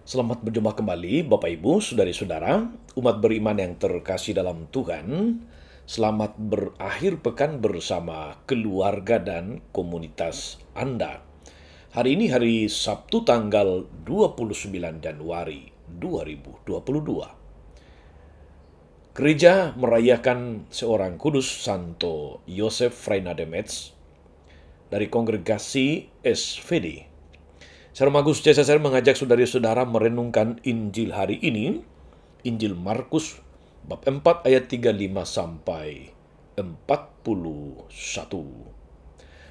Selamat berjumpa kembali Bapak Ibu, Saudari-saudara, umat beriman yang terkasih dalam Tuhan. Selamat berakhir pekan bersama keluarga dan komunitas Anda. Hari ini hari Sabtu tanggal 29 Januari 2022. Gereja merayakan seorang kudus Santo Yosef Freinademetz dari kongregasi SVD. Saya Magus Cesar mengajak saudara-saudara merenungkan Injil hari ini, Injil Markus bab 4 ayat 35 sampai 41.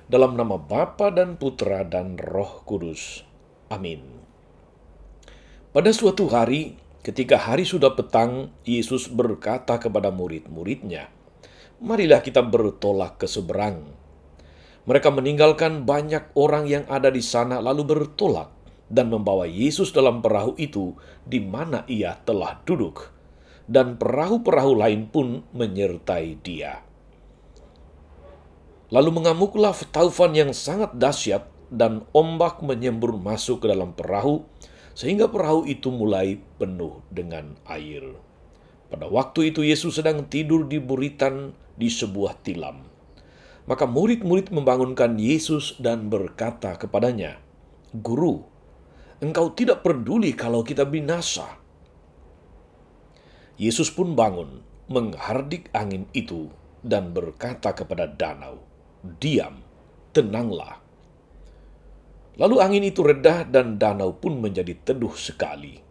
Dalam nama Bapa dan Putra dan Roh Kudus. Amin. Pada suatu hari, ketika hari sudah petang, Yesus berkata kepada murid-muridnya, "Marilah kita bertolak ke seberang." Mereka meninggalkan banyak orang yang ada di sana lalu bertolak dan membawa Yesus dalam perahu itu di mana ia telah duduk. Dan perahu-perahu lain pun menyertai dia. Lalu mengamuklah taufan yang sangat dahsyat dan ombak menyembur masuk ke dalam perahu sehingga perahu itu mulai penuh dengan air. Pada waktu itu Yesus sedang tidur di buritan di sebuah tilam. Maka murid-murid membangunkan Yesus dan berkata kepadanya, "Guru, engkau tidak peduli kalau kita binasa." Yesus pun bangun, menghardik angin itu, dan berkata kepada danau, "Diam, tenanglah." Lalu angin itu reda dan danau pun menjadi teduh sekali.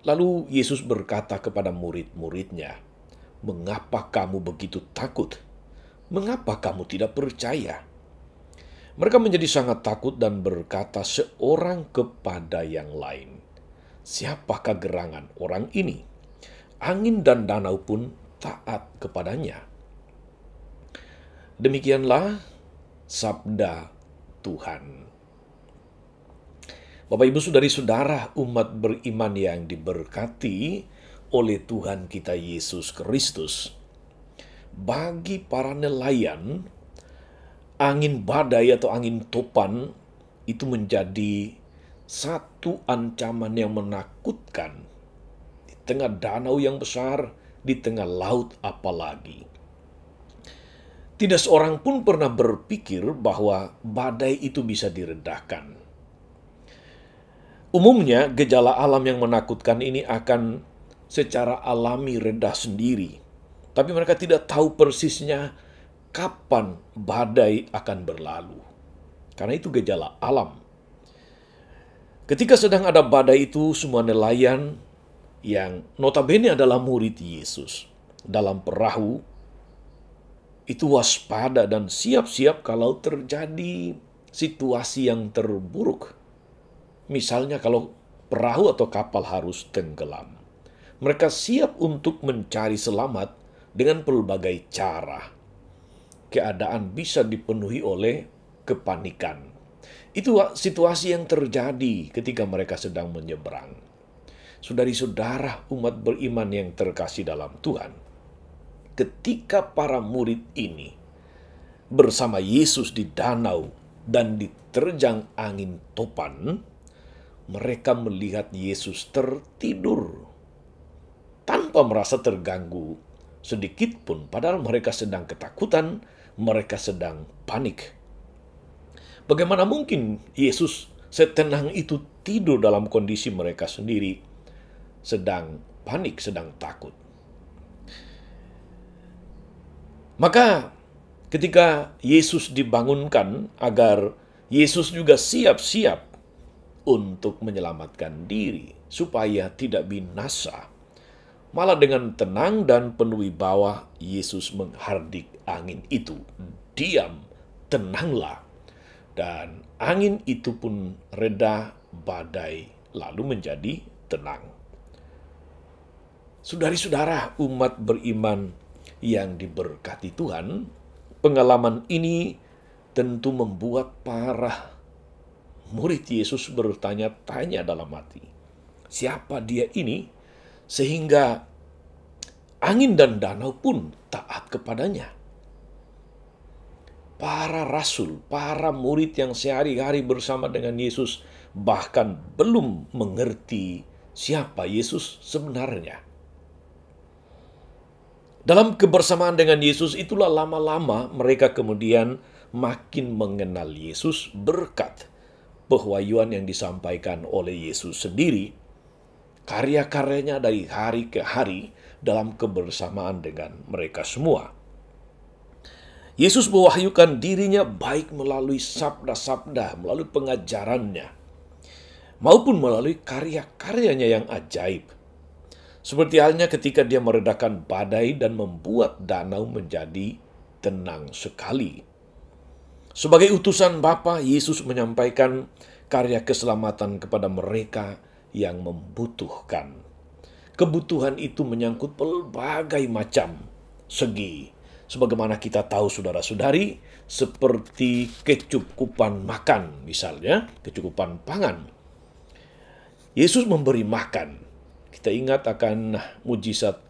Lalu Yesus berkata kepada murid-muridnya, "Mengapa kamu begitu takut? Mengapa kamu tidak percaya?" Mereka menjadi sangat takut dan berkata seorang kepada yang lain, "Siapakah gerangan orang ini? Angin dan danau pun taat kepadanya." Demikianlah sabda Tuhan. Bapak Ibu Saudari-saudara umat beriman yang diberkati oleh Tuhan kita Yesus Kristus. Bagi para nelayan, angin badai atau angin topan itu menjadi satu ancaman yang menakutkan. Di tengah danau yang besar, di tengah laut apalagi. Tidak seorang pun pernah berpikir bahwa badai itu bisa diredahkan. Umumnya, gejala alam yang menakutkan ini akan secara alami reda sendiri. Tapi mereka tidak tahu persisnya kapan badai akan berlalu. Karena itu gejala alam. Ketika sedang ada badai itu, semua nelayan yang notabene adalah murid Yesus dalam perahu itu waspada dan siap-siap kalau terjadi situasi yang terburuk. Misalnya kalau perahu atau kapal harus tenggelam. Mereka siap untuk mencari selamat dengan pelbagai cara. Keadaan bisa dipenuhi oleh kepanikan. Itu situasi yang terjadi ketika mereka sedang menyeberang. Saudari-saudara umat beriman yang terkasih dalam Tuhan, ketika para murid ini bersama Yesus di danau dan diterjang angin topan, mereka melihat Yesus tertidur tanpa merasa terganggu sedikit pun, padahal mereka sedang ketakutan, mereka sedang panik. Bagaimana mungkin Yesus setenang itu tidur dalam kondisi mereka sendiri sedang panik, sedang takut? Maka ketika Yesus dibangunkan agar Yesus juga siap-siap untuk menyelamatkan diri supaya tidak binasa, malah dengan tenang dan penuh wibawa, Yesus menghardik angin itu. "Diam, tenanglah." Dan angin itu pun reda, badai lalu menjadi tenang. Saudari-saudara umat beriman yang diberkati Tuhan, pengalaman ini tentu membuat para murid Yesus bertanya-tanya dalam hati, siapa dia ini? Sehingga angin dan danau pun taat kepadanya. Para rasul, para murid yang sehari-hari bersama dengan Yesus bahkan belum mengerti siapa Yesus sebenarnya. Dalam kebersamaan dengan Yesus itulah lama-lama mereka kemudian makin mengenal Yesus berkat pewahyuan yang disampaikan oleh Yesus sendiri, karya-karyanya dari hari ke hari dalam kebersamaan dengan mereka semua. Yesus mewahyukan dirinya baik melalui sabda-sabda, melalui pengajarannya, maupun melalui karya-karyanya yang ajaib. Seperti halnya ketika dia meredakan badai dan membuat danau menjadi tenang sekali. Sebagai utusan Bapa, Yesus menyampaikan karya keselamatan kepada mereka yang membutuhkan. Kebutuhan itu menyangkut berbagai macam segi. Sebagaimana kita tahu saudara-saudari, seperti kecukupan makan misalnya, kecukupan pangan. Yesus memberi makan. Kita ingat akan mujizat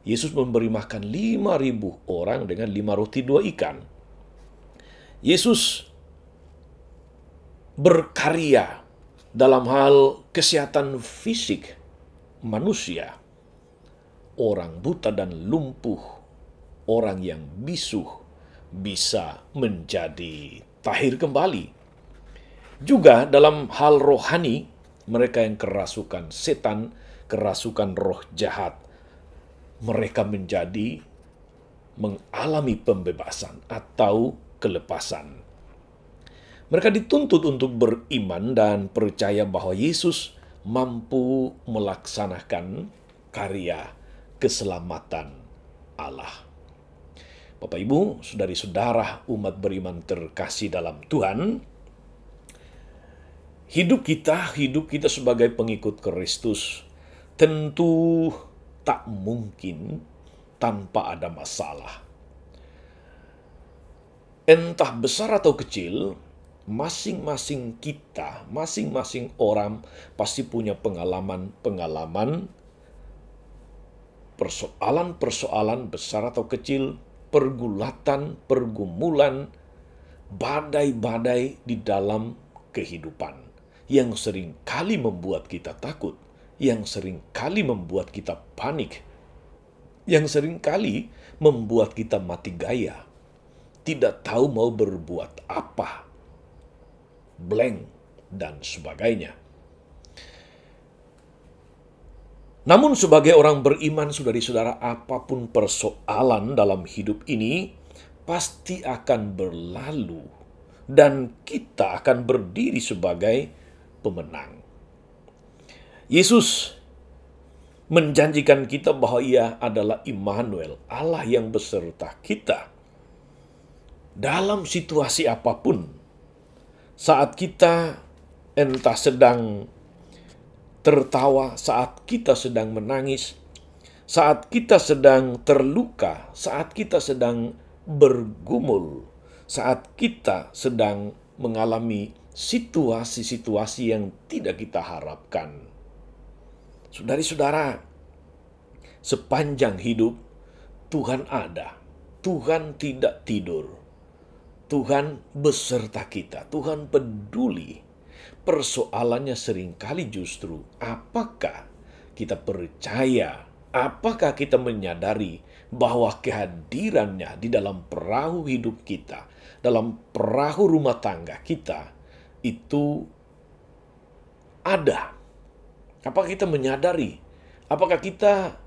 Yesus memberi makan 5.000 orang dengan 5 roti 2 ikan. Yesus berkarya dalam hal kesehatan fisik manusia. Orang buta dan lumpuh, orang yang bisu bisa menjadi tahir kembali. Juga dalam hal rohani, mereka yang kerasukan setan, kerasukan roh jahat, mereka mengalami pembebasan atau kelepasan. Mereka dituntut untuk beriman dan percaya bahwa Yesus mampu melaksanakan karya keselamatan Allah. Bapak, Ibu, saudari-saudara umat beriman terkasih dalam Tuhan, hidup kita sebagai pengikut Kristus tentu tak mungkin tanpa ada masalah. Entah besar atau kecil, masing-masing kita, masing-masing orang pasti punya pengalaman-pengalaman, persoalan-persoalan besar atau kecil, pergulatan, pergumulan, badai-badai di dalam kehidupan yang sering kali membuat kita takut, yang sering kali membuat kita panik, yang sering kali membuat kita mati gaya, tidak tahu mau berbuat apa, blank, dan sebagainya. Namun sebagai orang beriman, saudari-saudara, apapun persoalan dalam hidup ini pasti akan berlalu dan kita akan berdiri sebagai pemenang. Yesus menjanjikan kita bahwa Ia adalah Immanuel, Allah yang beserta kita. Dalam situasi apapun, saat kita entah sedang tertawa, saat kita sedang menangis, saat kita sedang terluka, saat kita sedang bergumul, saat kita sedang mengalami situasi-situasi yang tidak kita harapkan. Saudari-saudara, sepanjang hidup Tuhan ada, Tuhan tidak tidur, Tuhan beserta kita, Tuhan peduli. Persoalannya seringkali justru apakah kita percaya, apakah kita menyadari bahwa kehadirannya di dalam perahu hidup kita, dalam perahu rumah tangga kita, itu ada. Apakah kita menyadari? Apakah kita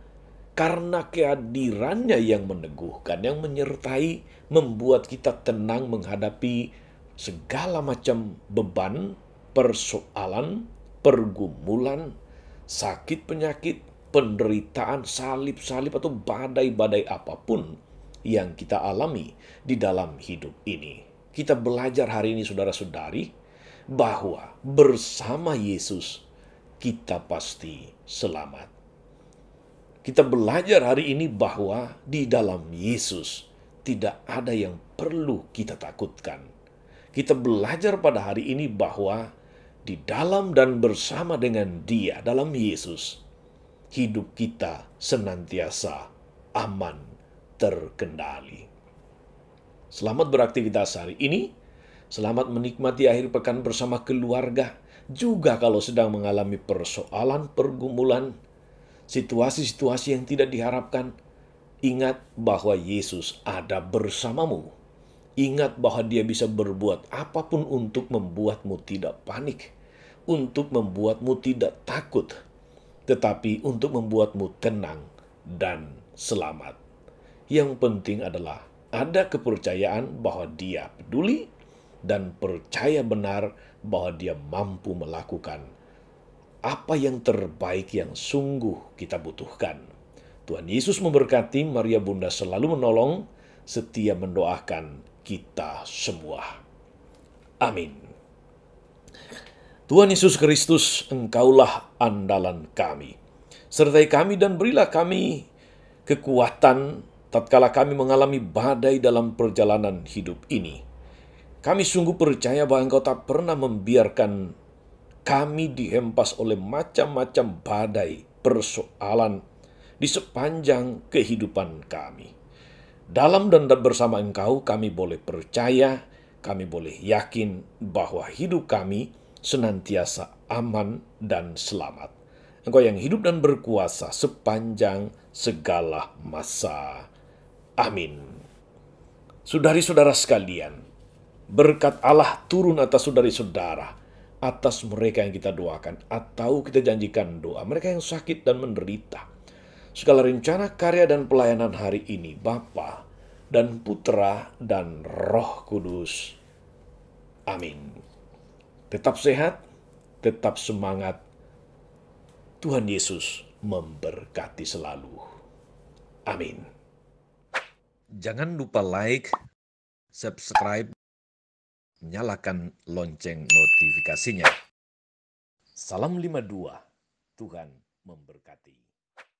karena kehadirannya yang meneguhkan, yang menyertai, membuat kita tenang menghadapi segala macam beban, persoalan, pergumulan, sakit penyakit, penderitaan, salib-salib atau badai-badai apapun yang kita alami di dalam hidup ini. Kita belajar hari ini, saudara-saudari, bahwa bersama Yesus kita pasti selamat. Kita belajar hari ini bahwa di dalam Yesus tidak ada yang perlu kita takutkan. Kita belajar pada hari ini bahwa di dalam dan bersama dengan Dia, dalam Yesus, hidup kita senantiasa aman, terkendali. Selamat beraktivitas hari ini. Selamat menikmati akhir pekan bersama keluarga. Juga kalau sedang mengalami persoalan, pergumulan, situasi-situasi yang tidak diharapkan, ingat bahwa Yesus ada bersamamu. Ingat bahwa Dia bisa berbuat apapun untuk membuatmu tidak panik, untuk membuatmu tidak takut, tetapi untuk membuatmu tenang dan selamat. Yang penting adalah ada kepercayaan bahwa Dia peduli dan percaya benar bahwa Dia mampu melakukan apa yang terbaik yang sungguh kita butuhkan. Tuhan Yesus memberkati. Maria Bunda selalu menolong, setia mendoakan kita semua. Amin. Tuhan Yesus Kristus, Engkaulah andalan kami. Sertai kami dan berilah kami kekuatan tatkala kami mengalami badai dalam perjalanan hidup ini. Kami sungguh percaya bahwa Engkau tak pernah membiarkan kami dihempas oleh macam-macam badai, persoalan di sepanjang kehidupan kami. Dalam dan bersama Engkau, kami boleh percaya, kami boleh yakin bahwa hidup kami senantiasa aman dan selamat. Engkau yang hidup dan berkuasa sepanjang segala masa. Amin. Saudari-saudara sekalian, berkat Allah turun atas saudari-saudara, atas mereka yang kita doakan, atau kita janjikan doa, mereka yang sakit dan menderita. Segala rencana, karya, dan pelayanan hari ini, Bapa dan Putra dan Roh Kudus. Amin. Tetap sehat, tetap semangat. Tuhan Yesus memberkati selalu. Amin. Jangan lupa like, subscribe, nyalakan lonceng notifikasinya. Salam 52. Tuhan memberkati.